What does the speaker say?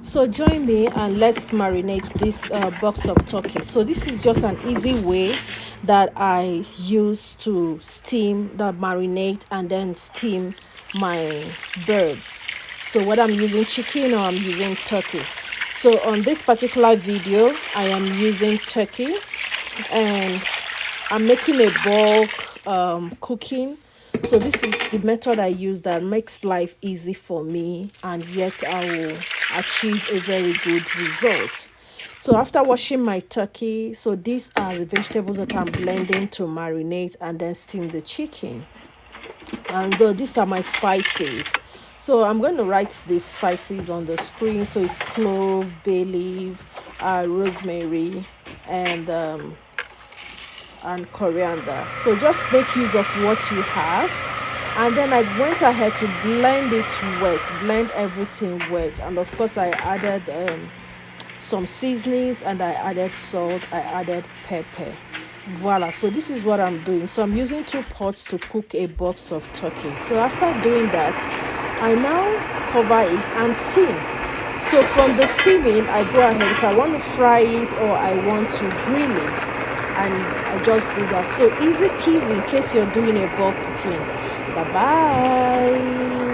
So join me and let's marinate this box of turkey. So this is just an easy way that I use to steam the marinate and then steam my birds. So whether I'm using chicken or I'm using turkey. So on this particular video, I am using turkey and I'm making a bulk cooking. So this is the method I use that makes life easy for me, and yet I will achieve a very good result. So after washing my turkey, so these are the vegetables that I'm blending to marinate and then steam the chicken. And these are my spices. So I'm going to write these spices on the screen. So it's clove, bay leaf, rosemary, and coriander. So just make use of what you have. And then I went ahead to blend it wet, blend everything wet. And of course I added some seasonings, and I added salt, I added pepper. Voila, so this is what I'm doing. So I'm using 2 pots to cook a box of turkey. So after doing that, I now cover it and steam. So from the steaming, I go ahead if I want to fry it or I want to grill it, and I just do that. So easy peasy in case you're doing a bulk cooking. Bye bye.